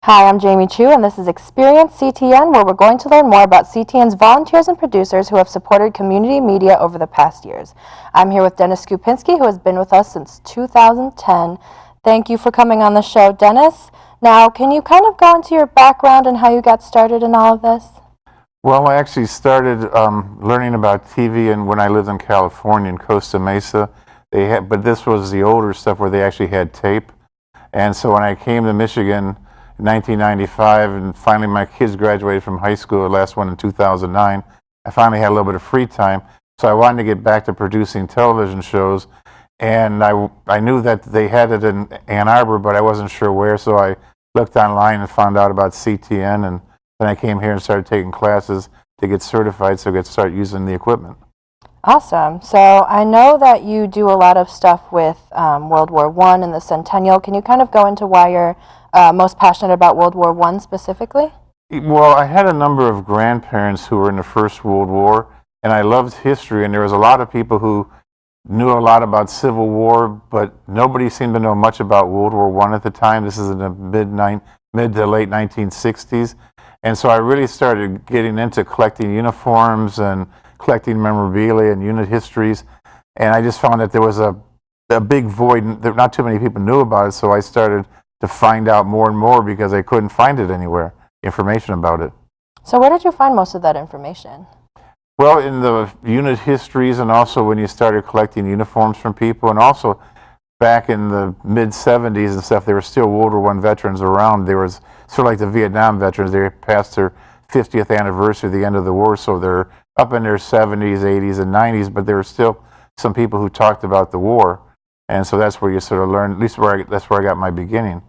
Hi, I'm Jamie Chu, and this is Experience CTN, where we're going to learn more about CTN's volunteers and producers who have supported community media over the past years. I'm here with Dennis Skupinski, who has been with us since 2010. Thank you for coming on the show, Dennis. Now, can you kind of go into your background and how you got started in all of this? Well, I actually started learning about TV and when I lived in California in Costa Mesa. But this was the older stuff where they actually had tape. And so when I came to Michigan in 1995, and finally my kids graduated from high school, the last one in 2009, I finally had a little bit of free time. So I wanted to get back to producing television shows. And I knew that they had it in Ann Arbor, but I wasn't sure where. So I looked online and found out about CTN, and then I came here and started taking classes to get certified so I could start using the equipment. Awesome. So I know that you do a lot of stuff with World War I and the Centennial. Can you kind of go into why you're most passionate about World War I specifically? Well, I had a number of grandparents who were in the First World War, and I loved history, and there was a lot of people who knew a lot about Civil War, but nobody seemed to know much about World War I at the time. This is in the mid to late 1960s. And so I really started getting into collecting uniforms and collecting memorabilia and unit histories. And I just found that there was a big void, that not too many people knew about it, so I started to find out more and more because I couldn't find it anywhere, information about it. So where did you find most of that information? Well, in the unit histories, and also when you started collecting uniforms from people, and also back in the mid-70s and stuff, there were still World War I veterans around. There was sort of like the Vietnam veterans. They passed their 50th anniversary of the end of the war, so they're up in their 70s, 80s, and 90s, but there were still some people who talked about the war. And so that's where you sort of learn, at least that's where I got my beginning.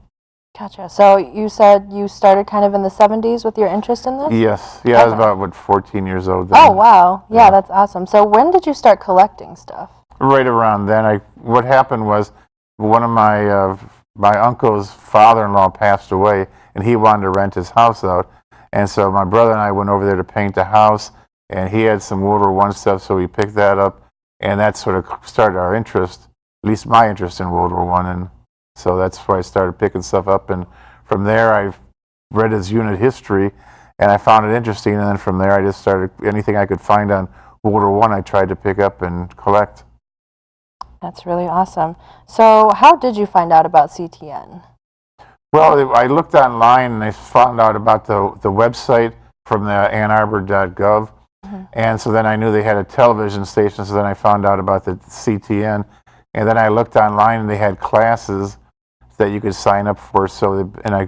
Gotcha. So you said you started kind of in the 70s with your interest in this? Yes. Yeah, I was about, 14 years old then. Oh, wow. Yeah, that's awesome. So when did you start collecting stuff? Right around then. What happened was one of my uncle's father-in-law passed away, and he wanted to rent his house out. And so my brother and I went over there to paint the house, and he had some World War I stuff, so we picked that up, and that sort of started our interest, at least my interest in World War I. And so that's why I started picking stuff up, and from there I read his unit history, and I found it interesting, and then from there I just started, anything I could find on World War I tried to pick up and collect. That's really awesome. So how did you find out about CTN? Well, I looked online and I found out about the website from the annarbor.gov, and so then I knew they had a television station, so then I found out about the CTN, and then I looked online and they had classes that you could sign up for, and I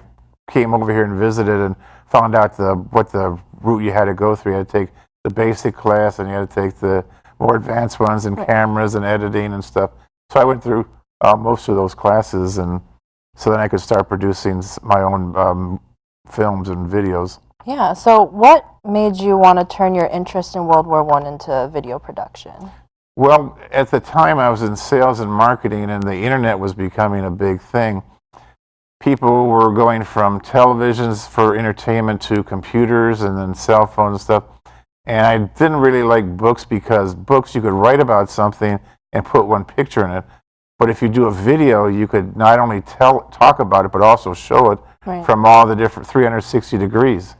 came over here and visited and found out what the route you had to go through. You had to take the basic class, and you had to take the more advanced ones in cameras and editing and stuff. So I went through most of those classes, and so then I could start producing my own films and videos. Yeah, so what made you want to turn your interest in World War I into video production? Well, at the time I was in sales and marketing, and the internet was becoming a big thing. People were going from televisions for entertainment to computers and then cell phones and stuff. And I didn't really like books, because books you could write about something and put one picture in it. But if you do a video, you could not only talk about it, but also show it from all the different 360 degrees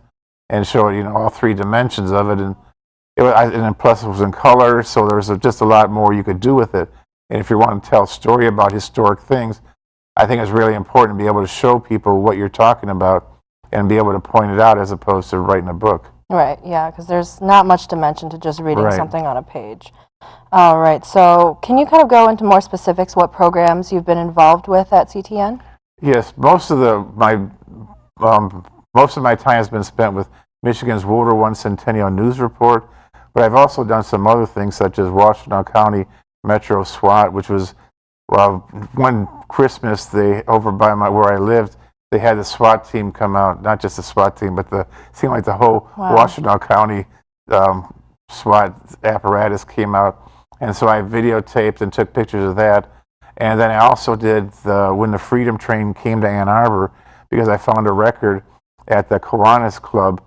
and show it, all three dimensions of it. And then plus it was in color, so there was just a lot more you could do with it. And if you want to tell a story about historic things, I think it's really important to be able to show people what you're talking about and be able to point it out as opposed to writing a book. Right, yeah, because there's not much dimension to just reading something on a page. All right, so can you kind of go into more specifics what programs you've been involved with at CTN? Yes, most of my time has been spent with Michigan's World War I Centennial News Report, but I've also done some other things such as Washington County Metro SWAT, which was, one Christmas, over by where I lived, they had the SWAT team come out, not just the SWAT team, but it seemed like the whole Washington County SWAT apparatus came out. And so I videotaped and took pictures of that. And then I also did when the Freedom Train came to Ann Arbor, because I found a record at the Kiwanis Club,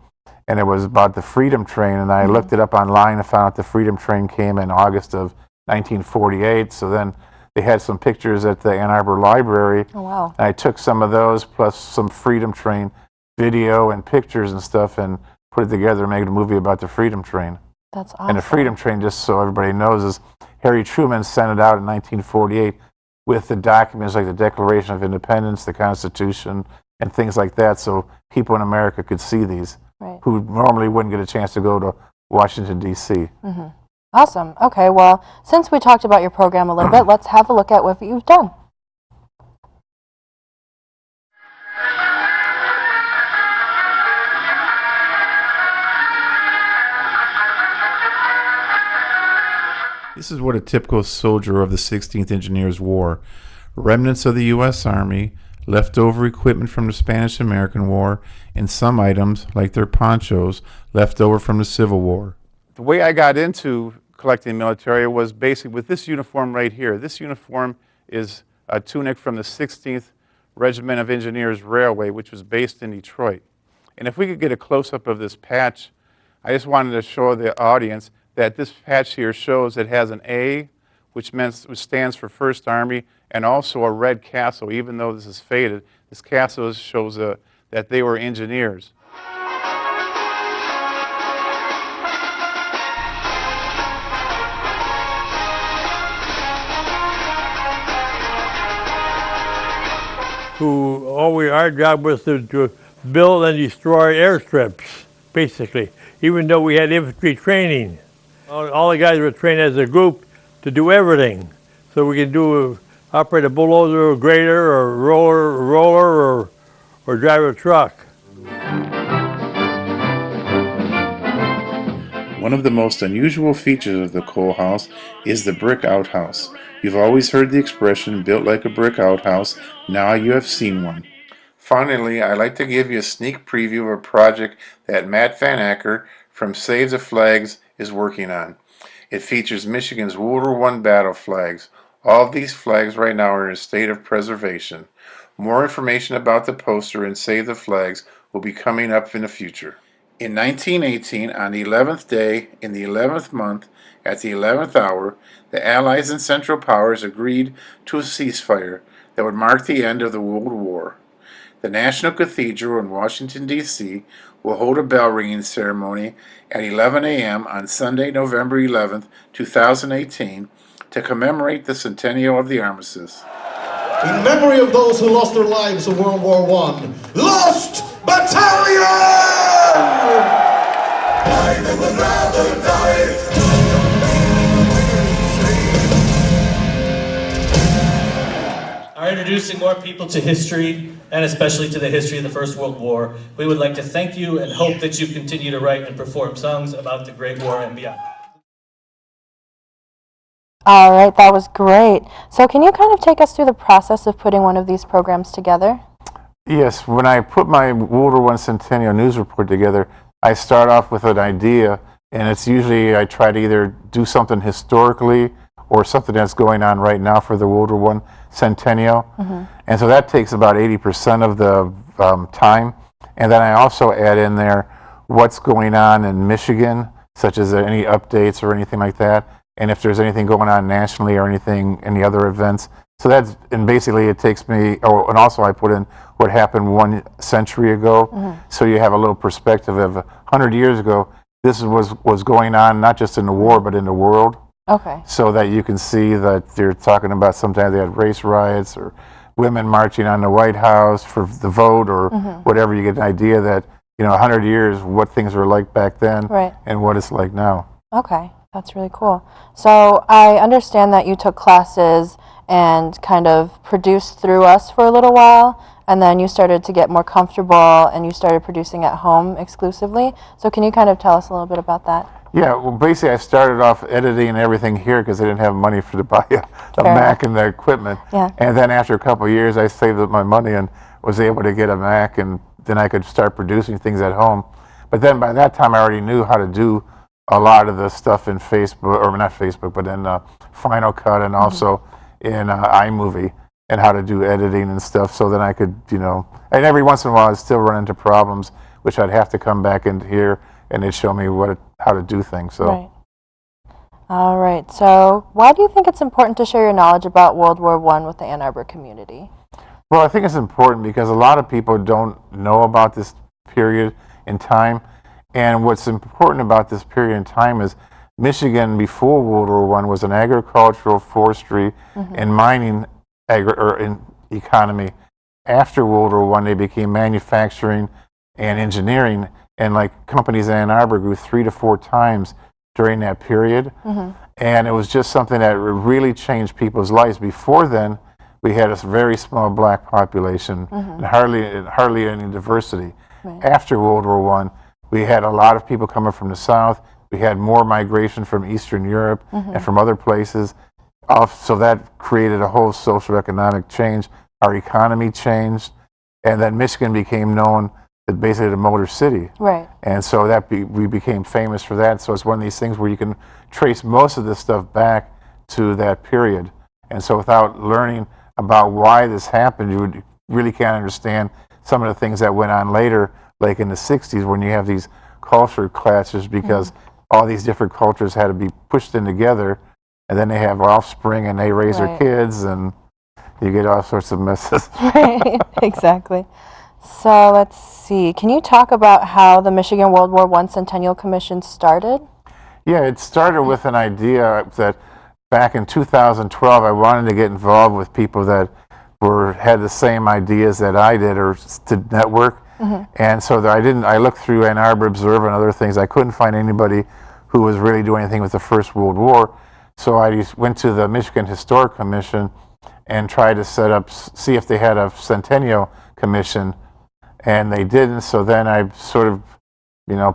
and it was about the Freedom Train, and I looked it up online and found out the Freedom Train came in August of 1948. So then they had some pictures at the Ann Arbor Library. Oh, wow. And I took some of those plus some Freedom Train video and pictures and stuff and put it together and make a movie about the Freedom Train. That's awesome. And the Freedom Train, just so everybody knows, is Harry Truman sent it out in 1948 with the documents like the Declaration of Independence, the Constitution, and things like that, so people in America could see these, right, who normally wouldn't get a chance to go to Washington, D.C. Mm-hmm. Awesome. Okay, well, since we talked about your program a little bit, let's have a look at what you've done. This is what a typical soldier of the 16th Engineers wore. Remnants of the U.S. Army, leftover equipment from the Spanish-American War, and some items, like their ponchos, left over from the Civil War. The way I got into collecting military was basically with this uniform right here. This uniform is a tunic from the 16th Regiment of Engineers Railway, which was based in Detroit. And if we could get a close-up of this patch, I just wanted to show the audience that this patch here shows it has an A, which stands for 1st Army, and also a red castle. Even though this is faded, this castle shows that they were engineers. Our job was to build and destroy airstrips, basically, even though we had infantry training. All the guys were trained as a group to do everything. So we could operate a bulldozer, or grader, or roller, or drive a truck. One of the most unusual features of the coal house is the brick outhouse. You've always heard the expression, built like a brick outhouse. Now you have seen one. Finally, I'd like to give you a sneak preview of a project that Matt Van Acker from Save the Flags is working on. It features Michigan's World War I battle flags. All of these flags right now are in a state of preservation. More information about the poster and Save the Flags will be coming up in the future. In 1918, on the 11th day, in the 11th month, at the 11th hour, the Allies and Central Powers agreed to a ceasefire that would mark the end of the World War. The National Cathedral in Washington, D.C. will hold a bell ringing ceremony at 11 a.m. on Sunday, November 11th, 2018, to commemorate the centennial of the armistice. In memory of those who lost their lives in World War I, Lost Battalion! I would rather die. Are introducing more people to history, and especially to the history of the First World War. We would like to thank you and hope that you continue to write and perform songs about the Great War and beyond. All right, that was great. So can you kind of take us through the process of putting one of these programs together? Yes, when I put my World War I Centennial News Report together, I start off with an idea, and it's usually I try to either do something historically or something that's going on right now for the World War I Centennial. Mm-hmm. And so that takes about 80% of the time. And then I also add in there what's going on in Michigan, such as any updates or anything like that, and if there's anything going on nationally or any other events. So that's, and basically it takes me, and also I put in what happened 1 century ago. Mm-hmm. So you have a little perspective of 100 years ago, this was going on not just in the war, but in the world. Okay. So that you can see that they're talking about sometimes they had race riots or women marching on the White House for the vote or whatever. You get an idea that, 100 years, what things were like back then, right, and what it's like now. Okay, that's really cool. So I understand that you took classes and kind of produced through us for a little while, and then you started to get more comfortable and you started producing at home exclusively. So can you kind of tell us a little bit about that? Yeah, well, basically I started off editing everything here because I didn't have money to buy a Mac and the equipment. Yeah. And then after a couple of years, I saved up my money and was able to get a Mac, and then I could start producing things at home. But then by that time, I already knew how to do a lot of the stuff in Facebook, or not Facebook, but in Final Cut and also in iMovie, and how to do editing and stuff. So then I could, and every once in a while I'd still run into problems, which I'd have to come back into here and they'd show me how to do things. So. Right. All right. So why do you think it's important to share your knowledge about World War I with the Ann Arbor community? Well, I think it's important because a lot of people don't know about this period in time. And what's important about this period in time is Michigan before World War I was an agricultural, forestry, and mining economy. After World War I, they became manufacturing and engineering, and like companies in Ann Arbor grew 3 to 4 times during that period. And it was just something that really changed people's lives. Before then, we had a very small black population and hardly any diversity. After World War I, we had a lot of people coming from the South. We had more migration from Eastern Europe and from other places. So that created a whole socioeconomic change. Our economy changed, and then Michigan became known as basically the Motor City. Right. And so that we became famous for that. So it's one of these things where you can trace most of this stuff back to that period. And so without learning about why this happened, you really can't understand some of the things that went on later, like in the 60s when you have these culture clashes because all these different cultures had to be pushed in together, and then they have offspring and they raise their kids, and you get all sorts of messes. Right, exactly. So let's see. Can you talk about how the Michigan World War I Centennial Commission started? Yeah, it started with an idea that back in 2012 I wanted to get involved with people that had the same ideas that I did, or to network. And so I looked through Ann Arbor Observer and other things. I couldn't find anybody who was really doing anything with the First World War. So I just went to the Michigan Historic Commission and tried to see if they had a Centennial Commission, and they didn't. So then I sort of,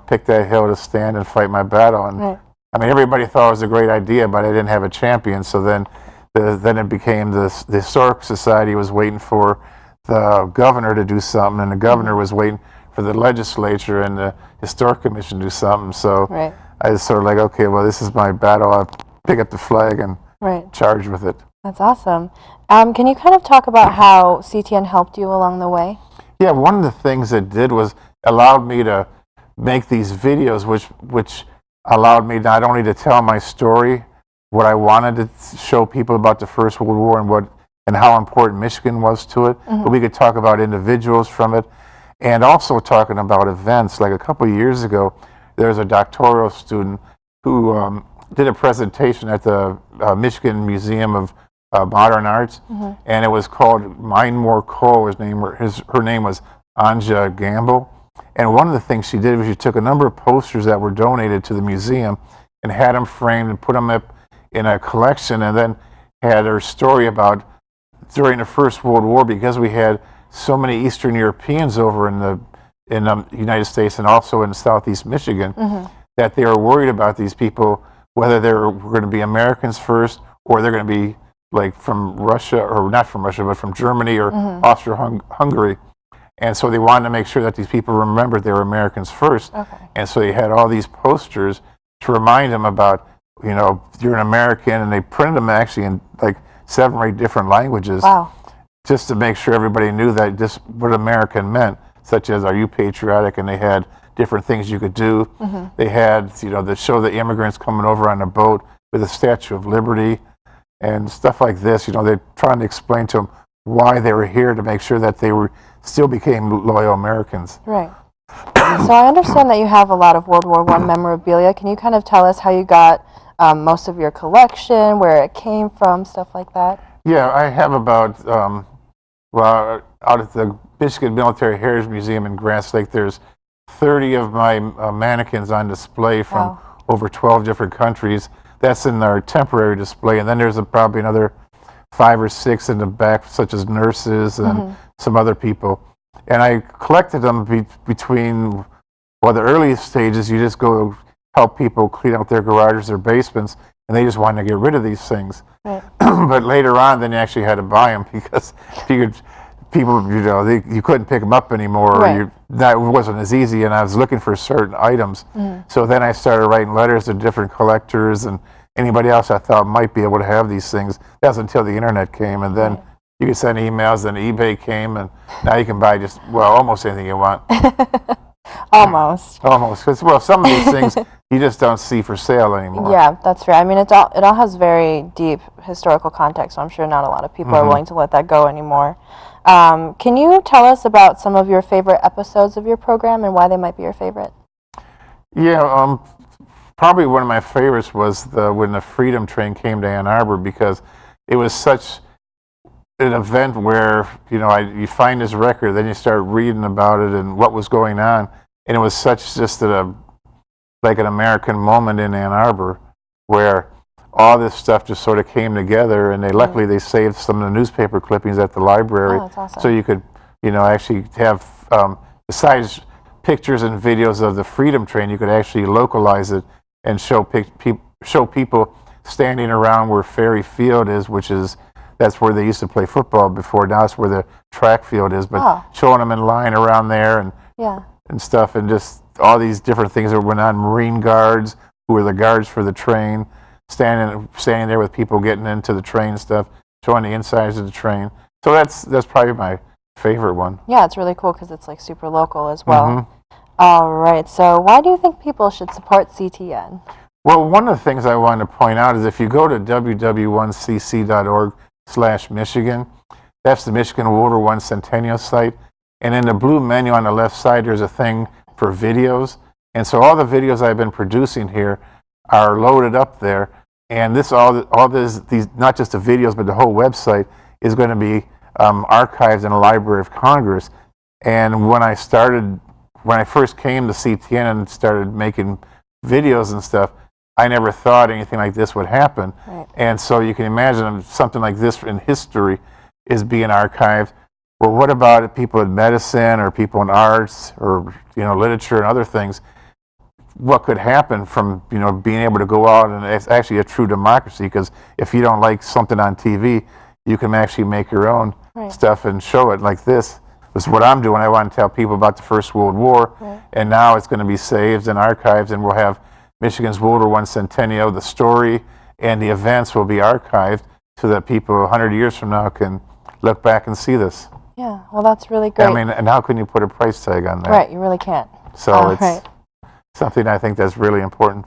picked that hill to stand and fight my battle. And I mean, everybody thought it was a great idea, but I didn't have a champion. So then it became the Historic Society was waiting for the governor to do something, and the governor was waiting for the legislature and the Historic Commission to do something. So I was sort of like, okay, well, this is my battle. I'll pick up the flag and charge with it. That's awesome. Can you kind of talk about how CTN helped you along the way? Yeah, one of the things it did was allowed me to make these videos, which allowed me not only to tell my story, what I wanted to show people about the First World War and how important Michigan was to it, but we could talk about individuals from it, and also talking about events. Like a couple of years ago, there was a doctoral student who did a presentation at the Michigan Museum of Modern Arts, and it was called Mine More Coal. Her name was Anja Gamble. And one of the things she did was she took a number of posters that were donated to the museum and had them framed and put them up in a collection, and then had her story about during the First World War, because we had so many Eastern Europeans over in the United States and also in Southeast Michigan, that they were worried about these people, whether they were going to be Americans first or they're going to be like from Russia, or not from Russia, but from Germany or Austria-Hungary. And so they wanted to make sure that these people remembered they were Americans first. And so they had all these posters to remind them about, you're an American, and they printed them actually in like 7 or 8 different languages. Just to make sure everybody knew that this what American meant, such as, are you patriotic? And they had different things you could do. They had, to show the immigrants coming over on a boat with a Statue of Liberty and stuff like this. They're trying to explain to them why they were here, to make sure that they still became loyal Americans. Right. So I understand that you have a lot of World War I memorabilia. Can you kind of tell us how you got most of your collection, where it came from, stuff like that? Yeah, I have about, out at the Michigan Military Heritage Museum in Grass Lake, there's 30 of my mannequins on display from over 12 different countries. That's in our temporary display, and then there's probably another 5 or 6 in the back, such as nurses and some other people. And I collected them between, the earliest stages, you just go help people clean out their garages or basements, and they just wanted to get rid of these things. But later on, then you actually had to buy them, because people, you couldn't pick them up anymore. That wasn't as easy, and I was looking for certain items. So then I started writing letters to different collectors and anybody else I thought might be able to have these things. That was until the internet came, and then you could send emails, and eBay came, and now you can buy just, almost anything you want. Almost. Because, some of these things you just don't see for sale anymore. Yeah, that's fair. I mean, it all has very deep historical context, so I'm sure not a lot of people are willing to let that go anymore. Can you tell us about some of your favorite episodes of your program and why they might be your favorite? Yeah, probably one of my favorites was when the Freedom Train came to Ann Arbor, because it was such an event where, you know, you find this record, then you start reading about it and what was going on, and it was such just like an American moment in Ann Arbor where all this stuff just sort of came together, and luckily they saved some of the newspaper clippings at the library. Oh, that's awesome. So you could, you know, actually have, besides pictures and videos of the Freedom Train, you could actually localize it and show people standing around where Ferry Field is, that's where they used to play football before. Now it's where the track field is, but showing them in line around there and stuff, and just all these different things that went on. Marine guards, who were the guards for the train, standing there with people getting into the train and stuff, showing the insides of the train. So that's probably my favorite one. Yeah, it's really cool because it's like super local as well. All right, so why do you think people should support CTN? Well, one of the things I wanted to point out is if you go to www.cc.org/Michigan, that's the Michigan World War I Centennial site, and in the blue menu on the left side, there's a thing for videos. And so all the videos I've been producing here are loaded up there, and these not just the videos, but the whole website is going to be archived in the Library of Congress. And when I first came to CTN and started making videos and stuff, I never thought anything like this would happen. Right. And so you can imagine something like this in history is being archived. Well, what about people in medicine or people in arts or, you know, literature and other things? What could happen from, you know, being able to go out, and it's actually a true democracy, because if you don't like something on TV, you can actually make your own stuff and show it like this. This is what I'm doing. I want to tell people about the First World War, and now it's going to be saved and archived, and we'll have Michigan's World War I Centennial, the story, and the events will be archived so that people 100 years from now can look back and see this. Yeah, well, that's really great. I mean, and how can you put a price tag on that? Right, you really can't. So it's something I think that's really important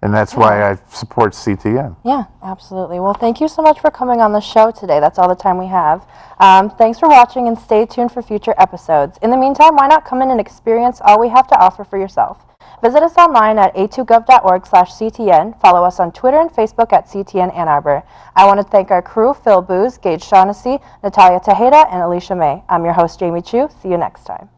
and that's why I support CTN. Yeah, absolutely. Well, thank you so much for coming on the show today. That's all the time we have. Thanks for watching, and stay tuned for future episodes. In the meantime, why not come in and experience all we have to offer for yourself? Visit us online at a2gov.org/CTN. Follow us on Twitter and Facebook at CTN Ann Arbor. I want to thank our crew, Phil Booz, Gage Shaughnessy, Natalia Tejeda, and Alicia May. I'm your host, Jamie Chu. See you next time.